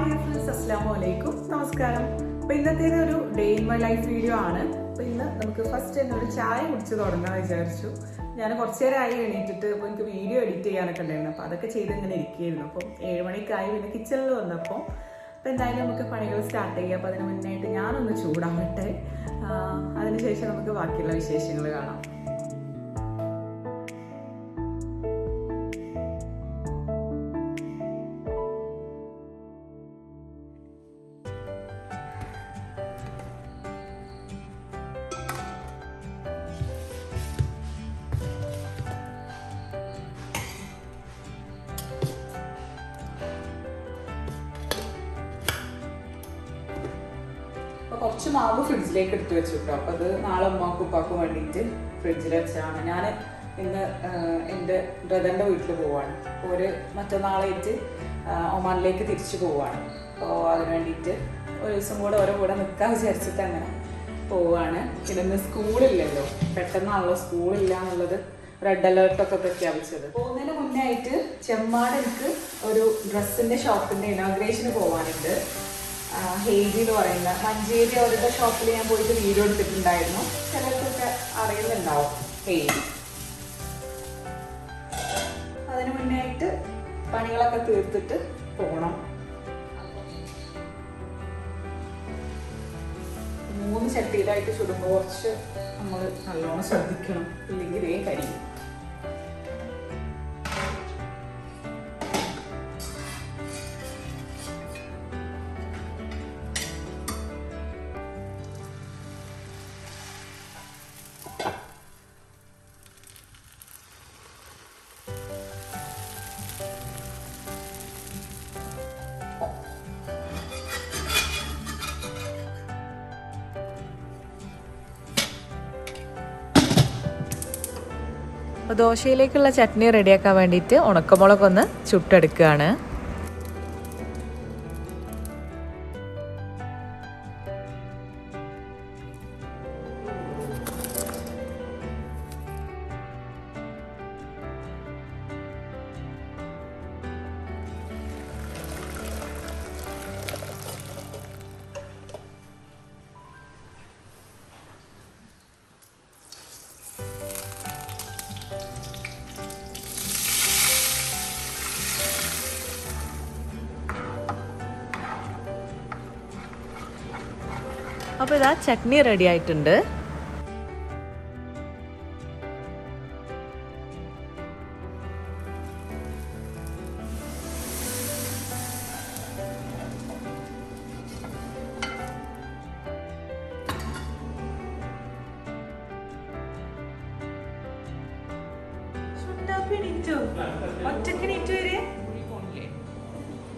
Hi friends, അസ്സലാമു അലൈക്കും, നമസ്കാരം. അപ്പോൾ ഇന്നത്തേത് ഒരു day in my life video ആണ്. അപ്പോൾ ഇന്ന് നമുക്ക് ഫസ്റ്റ് തന്നെ ഒരു ചായ കുടിച്ച് തുടങ്ങാമെന്ന് വിചാരിച്ചു. ഞാൻ കുറച്ച് നേരമായി എണീറ്റിട്ട് അപ്പോൾ എനിക്ക് വീഡിയോ എഡിറ്റ് ചെയ്യാനൊക്കെ ഉണ്ടായിരുന്നു. അപ്പോൾ അതൊക്കെ ചെയ്ത് ഇങ്ങനെ ഇരിക്കുകയായിരുന്നു. അപ്പം 7 മണിക്കായി പിന്നെ കിച്ചണിൽ വന്നപ്പോൾ അപ്പോൾ എന്തായാലും നമുക്ക് പണികൾ സ്റ്റാർട്ട് ചെയ്യാം. അപ്പോൾ അതിന് മുന്നായിട്ട് ഞാനൊന്ന് ചൂടാവട്ടെ, അതിനുശേഷം നമുക്ക് ബാക്കിയുള്ള വിശേഷങ്ങൾ കാണാം. കുറച്ച് മാവ് ഫ്രിഡ്ജിലേക്ക് എടുത്ത് വെച്ചു കേട്ടോ. അപ്പോൾ അത് നാളെ ഉമ്മാക്കും ഉപ്പാക്കും വേണ്ടിയിട്ട് ഫ്രിഡ്ജിൽ വെച്ചാണ്. ഞാൻ ഇന്ന് എൻ്റെ ബ്രദറിൻ്റെ വീട്ടിൽ പോവാണ്. അപ്പോൾ ഒരു മറ്റന്നാളായിട്ട് ഒമാനിലേക്ക് തിരിച്ചു പോവാണ്. അപ്പോൾ അതിന് വേണ്ടിയിട്ട് ഒരു ദിവസം കൂടെ ഓരോ കൂടെ നിൽക്കാൻ വിചാരിച്ചിട്ട് അങ്ങനെ പോവാണ്. പിന്നെ ഇന്ന് സ്കൂളില്ലല്ലോ, പെട്ടെന്നാണല്ലോ സ്കൂളില്ല എന്നുള്ളത് റെഡ് അലേർട്ടൊക്കെ പ്രഖ്യാപിച്ചത്. പോകുന്നതിന് മുന്നേ ആയിട്ട് ചെമ്മാട് എനിക്ക് ഒരു ഡ്രസ്സിൻ്റെ ഷോപ്പിൻ്റെ ഇനോഗ്രേഷന് പോകാനുണ്ട്. ഹെയ്ഡി എന്ന് പറയുന്ന മഞ്ചേരി അവരുടെ ഷോപ്പിൽ ഞാൻ പോയിട്ട് വീഡിയോ എടുത്തിട്ടുണ്ടായിരുന്നു. ചിലർക്കൊക്കെ അറിയുന്നുണ്ടാവും ഹെയ്ഡി. അതിന് മുന്നേ ആയിട്ട് പണികളൊക്കെ തീർത്തിട്ട് പോകണം. 3 ചട്ടിയിലായിട്ട് ചുടുമ്പോൾ കുറച്ച് നമ്മൾ നല്ലോണം ശ്രദ്ധിക്കണം, ഇല്ലെങ്കിൽ ഇതേ കരിയും. അപ്പോൾ ദോശയിലേക്കുള്ള ചട്നി റെഡിയാക്കാൻ വേണ്ടിയിട്ട് ഉണക്കമുളകൊന്ന് ചുട്ടെടുക്കുകയാണ്. അപ്പോൾ ഇതാ ചട്നി റെഡി ആയിട്ടുണ്ട്.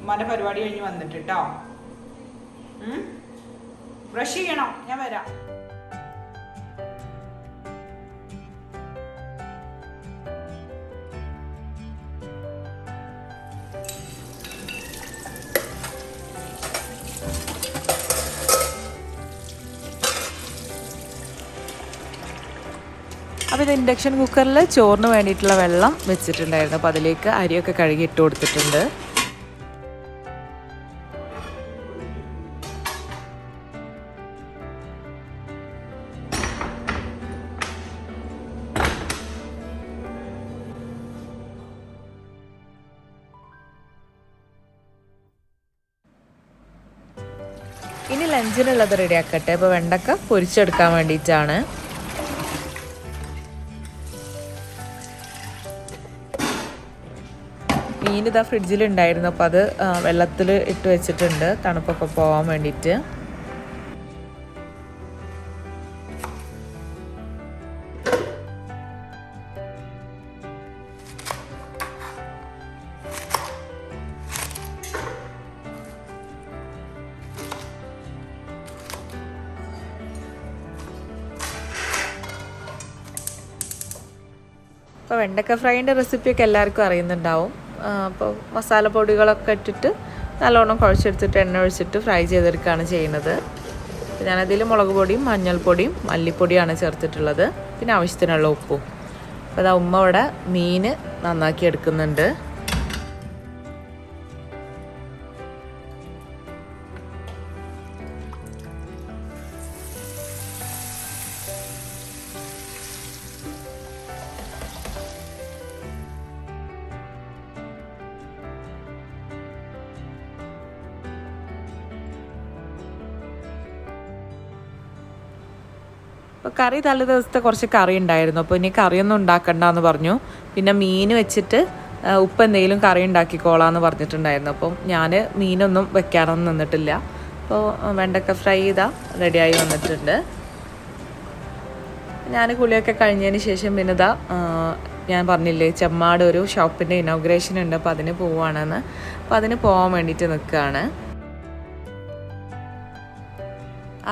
ഉമ്മാന്റെ പരിപാടി കഴിഞ്ഞ് വന്നിട്ട് കേട്ടോ. ബ്രഷ് ചെയ്യണം, ഞാൻ വരാം. അപ്പോൾ ഇത് ഇൻഡക്ഷൻ കുക്കറിൽ ചോറിന് വേണ്ടിയിട്ടുള്ള വെള്ളം വെച്ചിട്ടുണ്ടായിരുന്നു. അപ്പോൾ അതിലേക്ക് അരിയൊക്കെ കഴുകി ഇട്ട് കൊടുത്തിട്ടുണ്ട്. ഇനി ലഞ്ചിനുള്ളത് റെഡിയാക്കട്ടെ. അപ്പോൾ വെണ്ടക്ക പൊരിച്ചെടുക്കാൻ വേണ്ടിയിട്ടാണ്. മീൻ ഇതാ ഫ്രിഡ്ജിലുണ്ടായിരുന്നു. അപ്പോൾ അത് വെള്ളത്തിൽ ഇട്ട് വെച്ചിട്ടുണ്ട്, തണുപ്പൊക്കെ പോകാൻ വേണ്ടിയിട്ട്. അപ്പോൾ വെണ്ടക്ക ഫ്രൈൻ്റെ റെസിപ്പിയൊക്കെ എല്ലാവർക്കും അറിയുന്നുണ്ടാവും. അപ്പോൾ മസാലപ്പൊടികളൊക്കെ ഇട്ടിട്ട് നല്ലോണം കുഴച്ചെടുത്തിട്ട് എണ്ണ ഒഴിച്ചിട്ട് ഫ്രൈ ചെയ്തെടുക്കുകയാണ് ചെയ്യുന്നത്. ഞാനതിൽ മുളക് പൊടിയും മഞ്ഞൾപ്പൊടിയും മല്ലിപ്പൊടിയാണ് ചേർത്തിട്ടുള്ളത്, പിന്നെ ആവശ്യത്തിനുള്ള ഉപ്പും. അപ്പോൾ അതാ ഉമ്മ ഇവിടെ മീൻ നന്നാക്കി എടുക്കുന്നുണ്ട്. അപ്പോൾ കറി തലേ ദിവസത്തെ കുറച്ച് കറി ഉണ്ടായിരുന്നു. അപ്പോൾ ഇനി കറിയൊന്നും ഉണ്ടാക്കണ്ടെന്ന് പറഞ്ഞു. പിന്നെ മീൻ വെച്ചിട്ട് ഉപ്പ് എന്തെങ്കിലും കറി ഉണ്ടാക്കിക്കോളാമെന്ന് പറഞ്ഞിട്ടുണ്ടായിരുന്നു. അപ്പം ഞാൻ മീനൊന്നും വെക്കാനൊന്നും നിന്നിട്ടില്ല. അപ്പോൾ വെണ്ടക്ക ഫ്രൈ ചെയ്താൽ റെഡിയായി വന്നിട്ടുണ്ട്. ഞാൻ കുളിയൊക്കെ കഴിഞ്ഞതിന് ശേഷം പിന്നെ ഞാൻ പറഞ്ഞില്ലേ ചെമ്മാട് ഒരു ഷോപ്പിൻ്റെ ഇനോഗ്രേഷൻ ഉണ്ട്. അപ്പോൾ അതിന് പോവുകയാണെന്ന്. അപ്പോൾ അതിന് പോകാൻ വേണ്ടിയിട്ട് നിൽക്കുകയാണ്.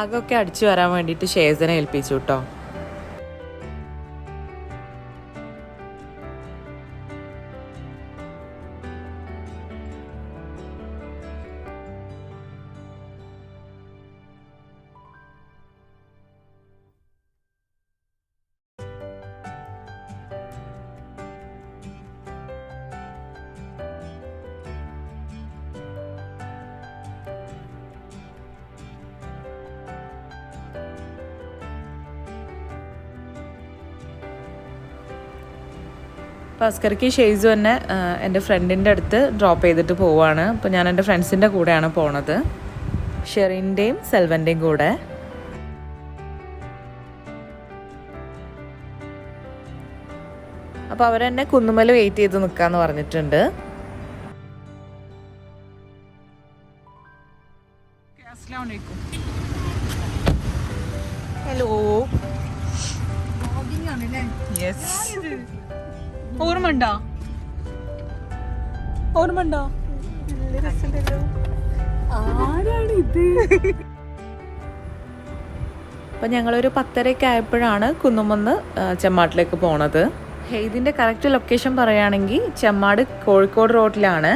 അകൊക്കെ അടിച്ചു വരാൻ വേണ്ടിയിട്ട് ഷേസനെ ഏൽപ്പിച്ചു കേട്ടോ. ഭാസ്കർക്ക് ഷെയ്സു തന്നെ എൻ്റെ ഫ്രണ്ടിൻ്റെ അടുത്ത് ഡ്രോപ്പ് ചെയ്തിട്ട് പോവുകയാണ്. അപ്പോൾ ഞാൻ എൻ്റെ ഫ്രണ്ട്സിൻ്റെ കൂടെയാണ് പോണത്, ഷെറിൻ്റെയും സെൽവൻ്റെയും കൂടെ. അപ്പോൾ അവരെന്നെ കുന്നുമൽ വെയിറ്റ് ചെയ്ത് നിൽക്കാമെന്ന് പറഞ്ഞിട്ടുണ്ട്. ഹലോ, ഓർമ്മണ്ടോ? ആരാണ് ഇത്? അപ്പം ഞങ്ങളൊരു 10:30 ആയപ്പോഴാണ് കുന്നുമെന്ന് ചെമ്മാട്ടിലേക്ക് പോണത്. ഹെയ്ദിൻ്റെ കറക്റ്റ് ലൊക്കേഷൻ പറയുകയാണെങ്കിൽ ചെമ്മാട് കോഴിക്കോട് റോഡിലാണ്,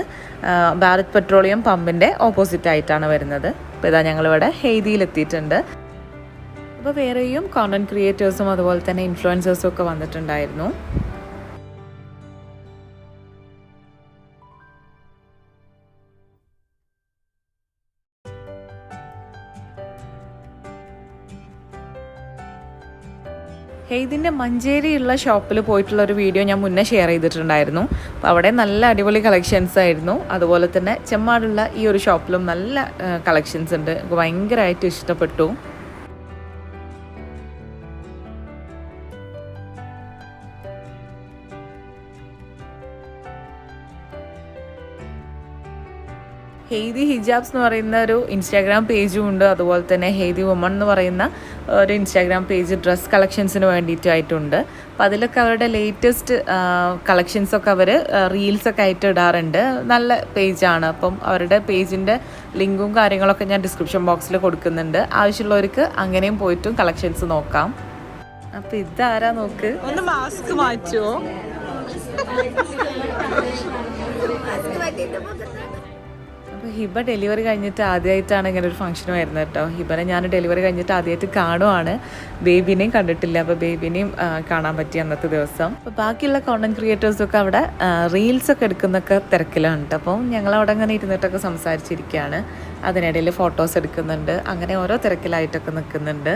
ഭാരത് പെട്രോളിയം പമ്പിൻ്റെ ഓപ്പോസിറ്റ് ആയിട്ടാണ് വരുന്നത്. അപ്പോൾ ഇതാ ഞങ്ങളിവിടെ ഹെയ്ദിയിലെത്തിയിട്ടുണ്ട്. അപ്പോൾ വേറെയും കോണ്ടന്റ് ക്രിയേറ്റേഴ്സും അതുപോലെ തന്നെ ഇൻഫ്ലുവൻസേഴ്സും ഒക്കെ വന്നിട്ടുണ്ടായിരുന്നു. ഹെയ്ദിൻ്റെ മഞ്ചേരിയുള്ള ഷോപ്പിൽ പോയിട്ടുള്ള ഒരു വീഡിയോ ഞാൻ മുന്നേ ഷെയർ ചെയ്തിട്ടുണ്ടായിരുന്നു. അപ്പോൾ അവിടെ നല്ല അടിപൊളി കളക്ഷൻസ് ആയിരുന്നു. അതുപോലെ തന്നെ ചെമ്മാടുള്ള ഈ ഒരു ഷോപ്പിലും നല്ല കളക്ഷൻസ് ഉണ്ട്. എനിക്ക് ഭയങ്കരമായിട്ട് ഇഷ്ടപ്പെട്ടു. ഹെയ്തി ഹിജാബ്സ് എന്ന് പറയുന്ന ഒരു ഇൻസ്റ്റാഗ്രാം പേജും ഉണ്ട്. അതുപോലെ തന്നെ ഹെയ്തി വുമൺ എന്ന് പറയുന്ന ഒരു ഇൻസ്റ്റാഗ്രാം പേജ് ഡ്രസ് കളക്ഷൻസിന് വേണ്ടിയിട്ടായിട്ടുണ്ട്. അപ്പോൾ അതിലൊക്കെ അവരുടെ ലേറ്റസ്റ്റ് കളക്ഷൻസൊക്കെ അവർ റീൽസൊക്കെ ആയിട്ട് ഇടാറുണ്ട്. നല്ല പേജാണ്. അപ്പം അവരുടെ പേജിൻ്റെ ലിങ്കും കാര്യങ്ങളൊക്കെ ഞാൻ ഡിസ്ക്രിപ്ഷൻ ബോക്സിൽ കൊടുക്കുന്നുണ്ട്. ആവശ്യമുള്ളവർക്ക് അങ്ങനെയും പോയിട്ടും കളക്ഷൻസ് നോക്കാം. അപ്പം ഇതാരാ നോക്ക്, ഒന്ന് മാസ്ക് മാറ്റുമോ? അപ്പോൾ ഹിബ ഡെലിവറി കഴിഞ്ഞിട്ട് ആദ്യമായിട്ടാണ് ഇങ്ങനെ ഒരു ഫംഗ്ഷൻ വരുന്നത് കേട്ടോ. ഹിബനെ ഞാൻ ഡെലിവറി കഴിഞ്ഞിട്ട് ആദ്യമായിട്ട് കാണുവാണ്. ബേബിനെയും കണ്ടിട്ടില്ല. അപ്പോൾ ബേബിനെയും കാണാൻ പറ്റി അന്നത്തെ ദിവസം. അപ്പോൾ ബാക്കിയുള്ള കോണ്ടന്റ് ക്രിയേറ്റേഴ്സൊക്കെ അവിടെ റീൽസൊക്കെ എടുക്കുന്നൊക്കെ തിരക്കിലാണ് കേട്ടോ. അപ്പം ഞങ്ങളവിടെ അങ്ങനെ ഇരുന്നിട്ടൊക്കെ സംസാരിച്ചിരിക്കുകയാണ്. അതിനിടയിൽ ഫോട്ടോസ് എടുക്കുന്നുണ്ട്. അങ്ങനെ ഓരോ തിരക്കിലായിട്ടൊക്കെ നിൽക്കുന്നുണ്ട്.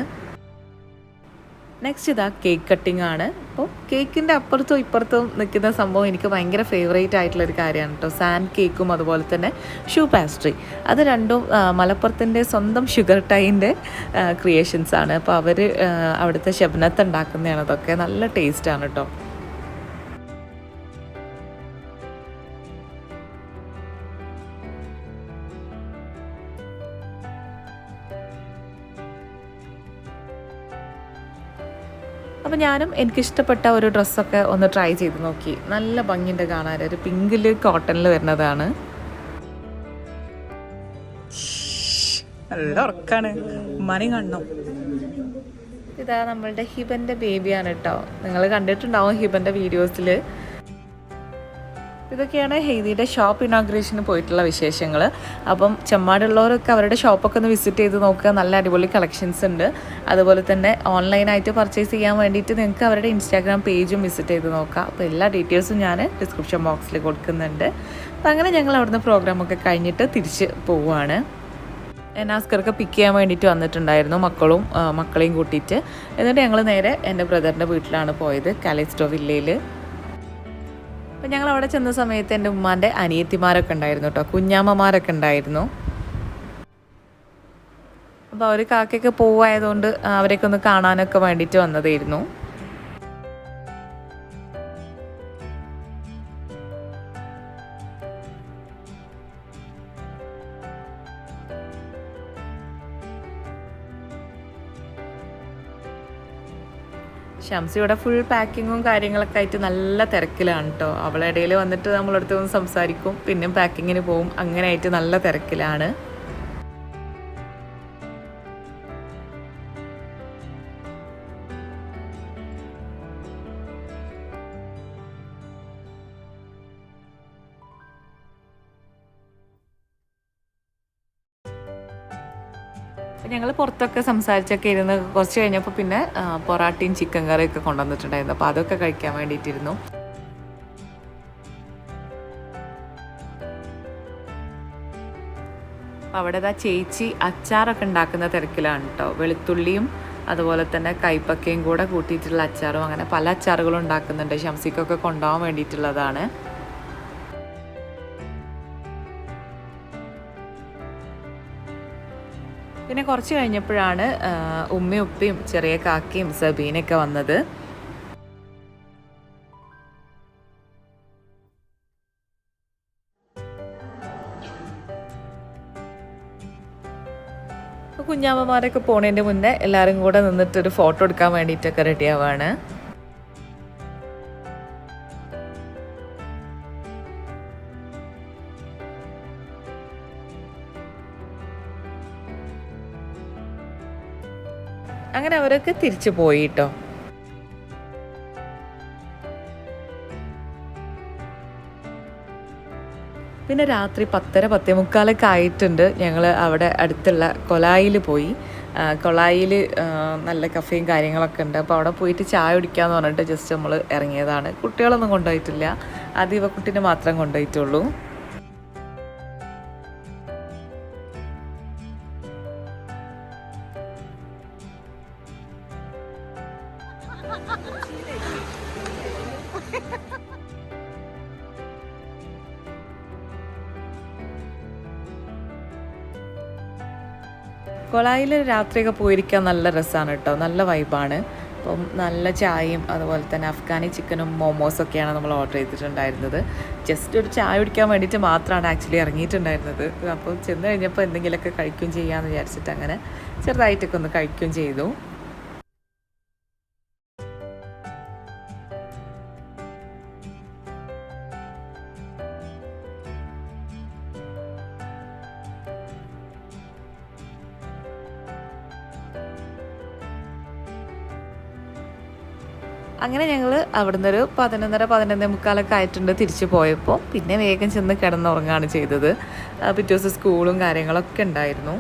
നെക്സ്റ്റ് ഇതാ കേക്ക് കട്ടിംഗ് ആണ്. അപ്പോൾ കേക്കിൻ്റെ അപ്പുറത്തും ഇപ്പുറത്തും നിൽക്കുന്ന സംഭവം എനിക്ക് ഭയങ്കര ഫേവറേറ്റ് ആയിട്ടുള്ളൊരു കാര്യമാണ് കേട്ടോ. സാൻഡ് കേക്കും അതുപോലെ തന്നെ ഷൂ പാസ്ട്രി, അത് രണ്ടും മലപ്പുറത്തിൻ്റെ സ്വന്തം ഷുഗർ ടൈൻ്റെ ക്രിയേഷൻസാണ്. അപ്പോൾ അവർ അവിടുത്തെ ഷബ്നത്ത് ഉണ്ടാക്കുന്നതാണ്. അതൊക്കെ നല്ല ടേസ്റ്റാണ് കേട്ടോ. അപ്പോൾ ഞാനും എനിക്കിഷ്ടപ്പെട്ട ഒരു ഡ്രസ്സൊക്കെ ഒന്ന് ട്രൈ ചെയ്ത് നോക്കി. നല്ല ഭംഗിയുണ്ട് കാണാൻ. ഒരു പിങ്കിൽ കോട്ടണിൽ വരുന്നതാണ്. നല്ല ഉറക്കാണ്, മണി കാണണം. ഇതാ നമ്മളുടെ ഹിബൻ്റെ ബേബിയാണ് കേട്ടോ. നിങ്ങൾ കണ്ടിട്ടുണ്ടാവും ഹിബൻ്റെ വീഡിയോസിൽ. ഇതൊക്കെയാണ് ഹെയ്ദിയുടെ ഷോപ്പ് ഇനോഗ്രേഷന് പോയിട്ടുള്ള വിശേഷങ്ങൾ. അപ്പം ചെമ്മാടുള്ളവരൊക്കെ അവരുടെ ഷോപ്പൊക്കെ ഒന്ന് വിസിറ്റ് ചെയ്ത് നോക്കുക. നല്ല അടിപൊളി കളക്ഷൻസ് ഉണ്ട്. അതുപോലെ തന്നെ ഓൺലൈനായിട്ട് പർച്ചേസ് ചെയ്യാൻ വേണ്ടിയിട്ട് നിങ്ങൾക്ക് അവരുടെ ഇൻസ്റ്റാഗ്രാം പേജും വിസിറ്റ് ചെയ്ത് നോക്കാം. അപ്പോൾ എല്ലാ ഡീറ്റെയിൽസും ഞാൻ ഡിസ്ക്രിപ്ഷൻ ബോക്സിൽ കൊടുക്കുന്നുണ്ട്. അപ്പോൾ അങ്ങനെ ഞങ്ങൾ അവിടുന്ന് പ്രോഗ്രാമൊക്കെ കഴിഞ്ഞിട്ട് തിരിച്ച് പോവുകയാണ്. നാസ്കർക്ക് പിക്ക് ചെയ്യാൻ വേണ്ടിയിട്ട് വന്നിട്ടുണ്ടായിരുന്നു, മക്കളെയും കൂട്ടിയിട്ട്. എന്നിട്ട് ഞങ്ങൾ നേരെ എൻ്റെ ബ്രദറിൻ്റെ വീട്ടിലാണ് പോയത്, കാലിസ്റ്റോ വില്ലയിൽ. അപ്പം ഞങ്ങൾ അവിടെ ചെന്ന സമയത്ത് എൻ്റെ ഉമ്മാൻ്റെ അനിയത്തിമാരൊക്കെ ഉണ്ടായിരുന്നു കേട്ടോ, കുഞ്ഞാമ്മമാരൊക്കെ ഉണ്ടായിരുന്നു. അപ്പോൾ അവർ കാക്കയൊക്കെ പോവായതുകൊണ്ട് അവരെയൊക്കെ ഒന്ന് കാണാനൊക്കെ വേണ്ടിയിട്ട് വന്നതായിരുന്നു. ഷംസി ഇവിടെ ഫുൾ പാക്കിങ്ങും കാര്യങ്ങളൊക്കെ ആയിട്ട് നല്ല തിരക്കിലാണ് കേട്ടോ. അവളെ ഇടയിൽ വന്നിട്ട് നമ്മളടുത്ത് ഒന്ന് സംസാരിക്കും, പിന്നെയും പാക്കിങ്ങിന് പോവും, അങ്ങനെ ആയിട്ട് നല്ല തിരക്കിലാണ്. ഞങ്ങൾ പുറത്തൊക്കെ സംസാരിച്ചൊക്കെ ഇരുന്ന് കുറച്ച് കഴിഞ്ഞപ്പോൾ പിന്നെ പൊറാട്ടയും ചിക്കൻ കറിയൊക്കെ കൊണ്ടുവന്നിട്ടുണ്ടായിരുന്നു. അപ്പോൾ അതൊക്കെ കഴിക്കാൻ വേണ്ടിയിട്ടിരുന്നു. അവിടെ ചേച്ചി അച്ചാറൊക്കെ ഉണ്ടാക്കുന്ന തിരക്കിലാണ് കേട്ടോ. വെളുത്തുള്ളിയും അതുപോലെ തന്നെ കൈപ്പക്കയും കൂടെ കൂട്ടിയിട്ടുള്ള അച്ചാറും, അങ്ങനെ പല അച്ചാറുകളും ഉണ്ടാക്കുന്നുണ്ട്. ഷംസിക്കൊക്കെ കൊണ്ടുപോകാൻ വേണ്ടിയിട്ടുള്ളതാണ്. പിന്നെ കുറച്ച് കഴിഞ്ഞപ്പോഴാണ് ഉമ്മയും ഉപ്പയും ചെറിയ കാക്കയും സബീനൊക്കെ വന്നത്. കുഞ്ഞാമ്മമാരൊക്കെ പോണതിൻ്റെ മുന്നേ എല്ലാവരും കൂടെ നിന്നിട്ടൊരു ഫോട്ടോ എടുക്കാൻ വേണ്ടിയിട്ടൊക്കെ റെഡിയാവാണ്. അങ്ങനെ അവരൊക്കെ തിരിച്ചു പോയി കേട്ടോ. പിന്നെ രാത്രി 10:45 ആയിട്ടുണ്ട്. ഞങ്ങൾ അവിടെ അടുത്തുള്ള കൊലായിൽ പോയി. കൊലായിൽ നല്ല കഫേയും കാര്യങ്ങളൊക്കെ ഉണ്ട്. അപ്പോൾ അവിടെ പോയിട്ട് ചായ കുടിക്കാമെന്ന് പറഞ്ഞിട്ട് ജസ്റ്റ് നമ്മൾ ഇറങ്ങിയതാണ്. കുട്ടികളൊന്നും കൊണ്ടുപോയിട്ടില്ല, അത് ഇവക്കുട്ടീനെ മാത്രം കൊണ്ടുപോയിട്ടുള്ളൂ. കൊളായിൽ രാത്രിയൊക്കെ പോയിരിക്കാൻ നല്ല രസമാണ് കേട്ടോ, നല്ല വൈബാണ്. അപ്പം നല്ല ചായയും അതുപോലെ തന്നെ അഫ്ഗാനി ചിക്കനും മോമോസൊക്കെയാണ് നമ്മൾ ഓർഡർ ചെയ്തിട്ടുണ്ടായിരുന്നത്. ജസ്റ്റ് ഒരു ചായ കുടിക്കാൻ വേണ്ടിയിട്ട് മാത്രമാണ് ആക്ച്വലി ഇറങ്ങിയിട്ടുണ്ടായിരുന്നത്. അപ്പോൾ ചെന്ന് കഴിഞ്ഞപ്പോൾ എന്തെങ്കിലുമൊക്കെ കഴിക്കുകയും ചെയ്യാമെന്ന് വിചാരിച്ചിട്ട് അങ്ങനെ ചെറുതായിട്ടൊക്കെ ഒന്ന് കഴിക്കുകയും ചെയ്തു. അങ്ങനെ ഞങ്ങൾ അവിടുന്ന് ഒരു 11:30-11:45 ആയിട്ടുണ്ട് തിരിച്ചു പോയപ്പോൾ. പിന്നെ വേഗം ചെന്ന് കിടന്നുറങ്ങുകയാണ് ചെയ്തത്. പിറ്റേ ദിവസം സ്കൂളും കാര്യങ്ങളൊക്കെ ഉണ്ടായിരുന്നു.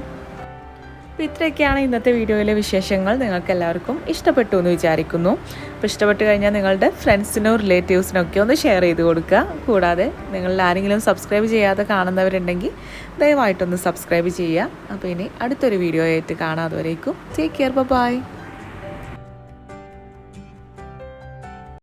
അപ്പോൾ ഇത്രയൊക്കെയാണ് ഇന്നത്തെ വീഡിയോയിലെ വിശേഷങ്ങൾ. നിങ്ങൾക്ക് എല്ലാവർക്കും ഇഷ്ടപ്പെട്ടു എന്ന് വിചാരിക്കുന്നു. അപ്പോൾ ഇഷ്ടപ്പെട്ട് കഴിഞ്ഞാൽ നിങ്ങളുടെ ഫ്രണ്ട്സിനോ റിലേറ്റീവ്സിനോ ഒക്കെ ഒന്ന് ഷെയർ ചെയ്ത് കൊടുക്കുക. കൂടാതെ നിങ്ങളിൽ ആരെങ്കിലും സബ്സ്ക്രൈബ് ചെയ്യാതെ കാണുന്നവരുണ്ടെങ്കിൽ ദയവായിട്ടൊന്ന് സബ്സ്ക്രൈബ് ചെയ്യുക. അപ്പോൾ ഇനി അടുത്തൊരു വീഡിയോ ആയിട്ട് കാണാം. അതുവരേക്കും ടേക്ക് കെയർ, ബൈ.